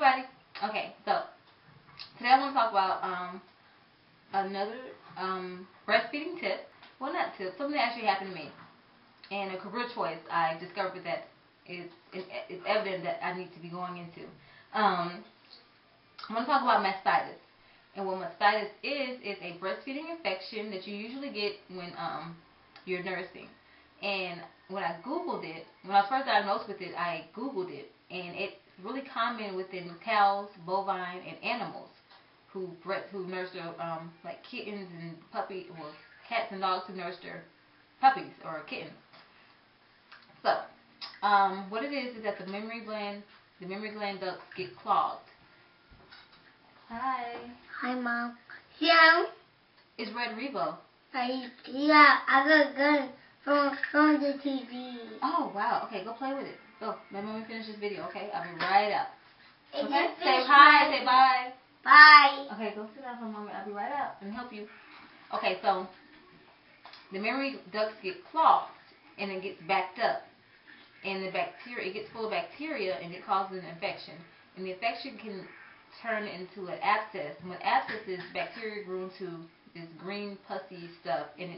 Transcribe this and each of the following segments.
everybody. Okay, so today I want to talk about another breastfeeding tip. Well, not tip, something that actually happened to me. And a career choice I discovered that it's evident that I need to be going into. I'm going to talk about mastitis. And what mastitis is a breastfeeding infection that you usually get when you're nursing. And when I Googled it, when I was first diagnosed with it, I Googled it. And it's really common within cows, bovine, and animals who nurse their like kittens and puppies, well, cats and dogs who nurse their puppies or kittens. So, what it is that the mammary gland ducts get clogged. Hi. Hi, Mom. Yeah. It's Red Revo. Yeah, I got a gun from the TV. Oh, wow. Okay, go play with it. Go. Let me finish this video, okay? I'll be right out. Okay? Say hi. Say bye. Bye. Okay, go sit down for a moment. I'll be right out and help you. Okay, so the mammary ducts get clogged and it gets backed up. And the bacteria, it gets full of bacteria and it causes an infection. And the infection can turn into an abscess. And what abscess is, bacteria grew into this green pussy stuff, and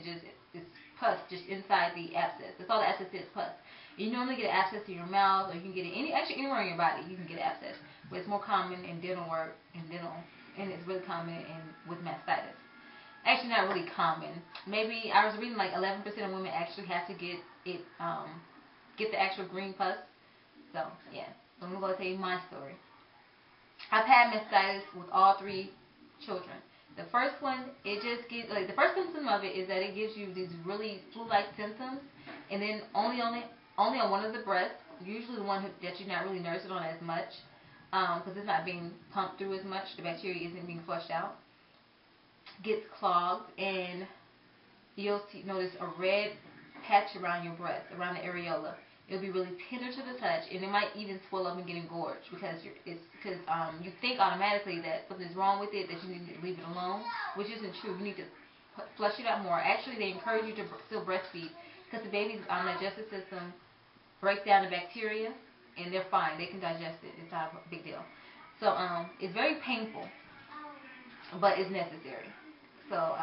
it's pus just inside the abscess. That's all the abscess is, pus. You normally get an abscess in your mouth, or you can get it anywhere in your body. You can get an abscess, but it's more common in dental work and it's really common with mastitis. Actually, not really common. Maybe I was reading like 11% of women actually have to get it, get the actual green pus. So yeah, so I'm gonna tell you my story. I've had mastitis with all 3 children. The first one, it just gives, like, the first symptom of it is that it gives you these really flu-like symptoms, and then only on one of the breasts, usually the one that you're not really nursing on as much, because it's not being pumped through as much, the bacteria isn't being flushed out, gets clogged, and you'll notice a red patch around your breast, around the areola. It'll be really tender to the touch, and it might even swell up and get engorged because you think automatically that something's wrong with it, that you need to leave it alone, which isn't true. You need to flush it out more. Actually, they encourage you to still breastfeed because the baby's digestive system breaks down the bacteria, and they're fine. They can digest it. It's not a big deal. So it's very painful, but it's necessary. So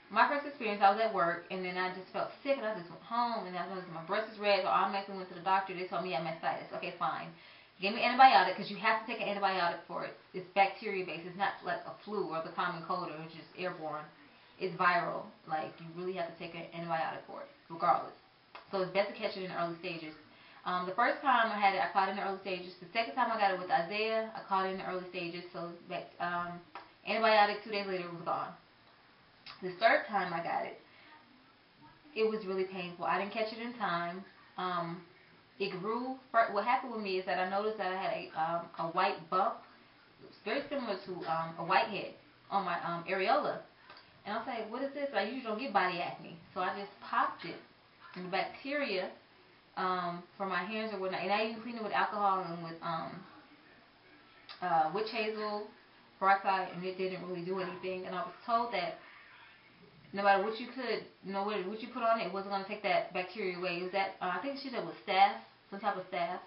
my first experience, I was at work, and then I just felt sick, and I just went home, and I noticed my breast is red, so I automatically went to the doctor. They told me I had mastitis. Okay, fine. Gave me an antibiotic, because you have to take an antibiotic for it. It's bacteria-based. It's not like a flu or the common cold, or it's just airborne. It's viral. Like, you really have to take an antibiotic for it, regardless. So it's best to catch it in the early stages. The first time I had it, I caught it in the early stages. The second time I got it with Isaiah, I caught it in the early stages. So antibiotic 2 days later was gone. The third time I got it, it was really painful. I didn't catch it in time. It grew. What happened with me is that I noticed that I had a white bump. It was very similar to a whitehead on my areola. And I was like, what is this? I usually don't get body acne. So I just popped it. And the bacteria from my hands or whatnot, and I even cleaned it with alcohol and with witch hazel peroxide, and it didn't really do anything. And I was told that no matter what you what you put on it, it wasn't going to take that bacteria away. It was that I think she said it was staph, some type of staph.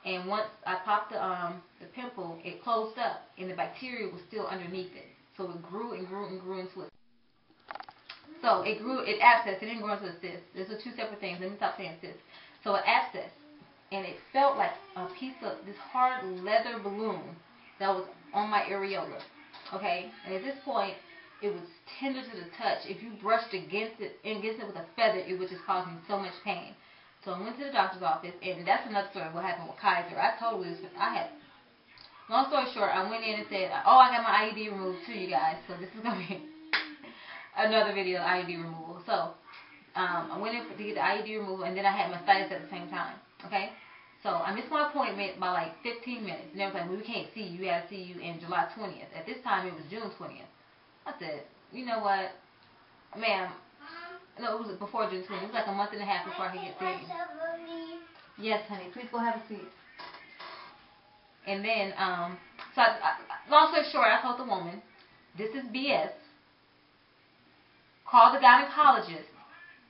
And once I popped the pimple, it closed up, and the bacteria was still underneath it. So it grew and grew and grew into a. So it grew, it abscessed. It didn't grow into a cyst. Those are 2 separate things. Let me stop saying cyst. So it abscessed, and it felt like a piece of this hard leather balloon that was on my areola. Okay, and at this point, it was tender to the touch. If you brushed against it with a feather, it would just cause me so much pain. So I went to the doctor's office, and that's another story of what happened with Kaiser. Long story short, I went in and said, oh, I got my IUD removed too, you guys. So this is going to be another video of IUD removal. So I went in to get the IUD removal, and then I had mastitis at the same time. Okay? So I missed my appointment by like 15 minutes. And they was like, well, we can't see you. We got to see you in July 20th. At this time, it was June 20th. I said, you know what, ma'am, no, it was before June 20th. It was like a month and a half before I could get seen. Yes, honey, please go have a seat. And then, so long story short, I told the woman, this is BS. Call the gynecologist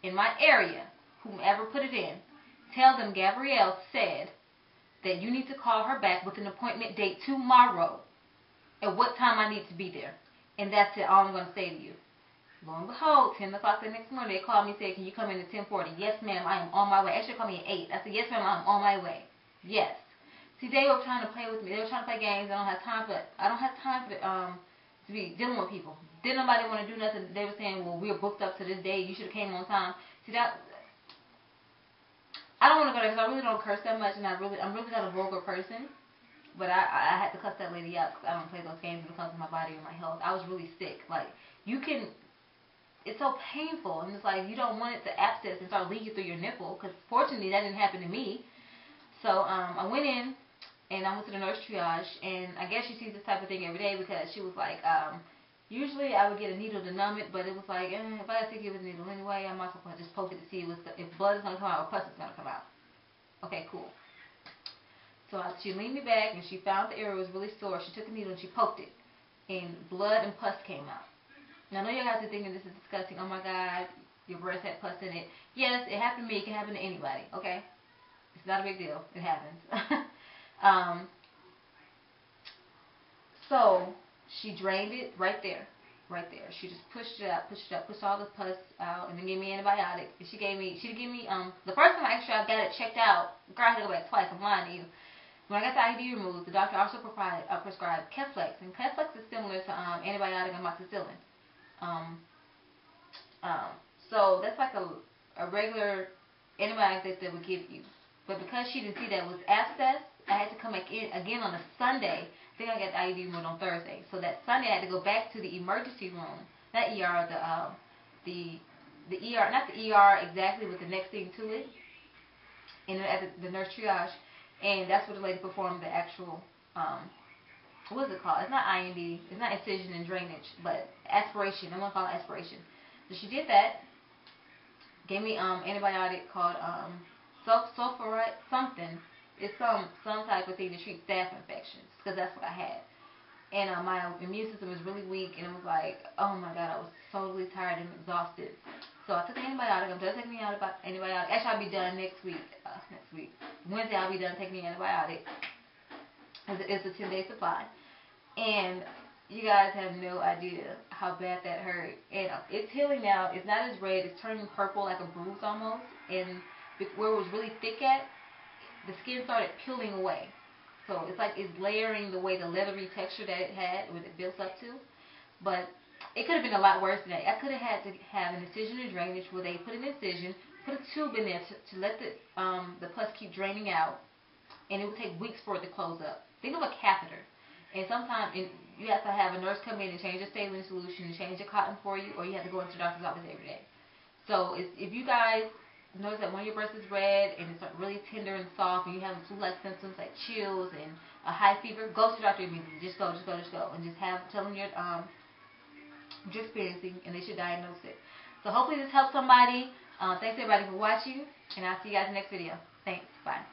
in my area, whomever put it in. Tell them Gabrielle said that you need to call her back with an appointment date tomorrow at what time I need to be there. And that's it, all I'm going to say to you. Lo and behold, 10 o'clock the next morning, they called me and said, can you come in at 10:40? Yes, ma'am, I am on my way. Actually, called me at 8. I said, yes, ma'am, I'm on my way. Yes. See, they were trying to play with me. They were trying to play games. I don't have time for to be dealing with people. Didn't nobody want to do nothing. They were saying, well, we're booked up to this day. You should have came on time. See, that, I don't want to go there because I really don't curse that much, and I'm really not a vulgar person. But I had to cuss that lady out because I don't play those games when it comes to my body or my health. I was really sick. Like, it's so painful, and it's like you don't want it to abscess and start leaking through your nipple, because fortunately that didn't happen to me. So I went in, and I went to the nurse triage, and I guess she sees this type of thing every day, because she was like, usually I would get a needle to numb it, but it was like, if I got to give it a needle anyway, I might as well just poke it to see if blood is going to come out or pus is going to come out. Okay, cool. So she leaned me back, and she found the area was really sore. She took a needle and she poked it, and blood and pus came out. Now, I know you guys are thinking this is disgusting. Oh, my God, your breast had pus in it. Yes, it happened to me. It can happen to anybody, okay? It's not a big deal. It happens. So she drained it right there. She just pushed it out, pushed all the pus out, and then gave me antibiotic. And she gave me, the first time I got it checked out, girl, I had to go back twice. I'm lying to you. When I got the IUD removed, the doctor also prescribed Keflex, and Keflex is similar to antibiotic amoxicillin. So that's like a regular antibiotic that they would give you. But because she didn't see that it was abscess, I had to come back in again on a Sunday. I think I got the IUD removed on Thursday. So that Sunday I had to go back to the emergency room, not ER, the ER, not the ER exactly, but the next thing to it, and at the nurse triage, and that's where the lady performed the actual, what is it called? It's not IND, it's not incision and drainage, but aspiration. I'm gonna call it aspiration. So she did that, gave me antibiotic called sulfurite something. It's some type of thing to treat staph infections, because that's what I had. And my immune system was really weak, and it was like, oh my God, I was totally tired and exhausted. So I took an antibiotic. I'm done taking the antibiotic. Actually, I'll be done next week. Wednesday, I'll be done taking the antibiotic. It's a 10-day supply. And you guys have no idea how bad that hurt. And it's healing now. It's not as red. It's turning purple, like a bruise almost. And where it was really thick at, the skin started peeling away. So it's like it's layering the way the leathery texture that it had, when it builds up to. But it could have been a lot worse than that. I could have had to have an incision and drainage, where they put an incision, put a tube in there to let the pus keep draining out, and it would take weeks for it to close up. Think of a catheter. And sometimes you have to have a nurse come in and change the saline solution and change the cotton for you, or you have to go into the doctor's office every day. So if you guys notice that one of your breasts is red and it's really tender and soft, and you have flu-like symptoms like chills and a high fever, go to the doctor immediately. Just go, and just tell them what you're experiencing, and they should diagnose it. So hopefully this helps somebody. Thanks everybody for watching, and I'll see you guys in the next video. Thanks. Bye.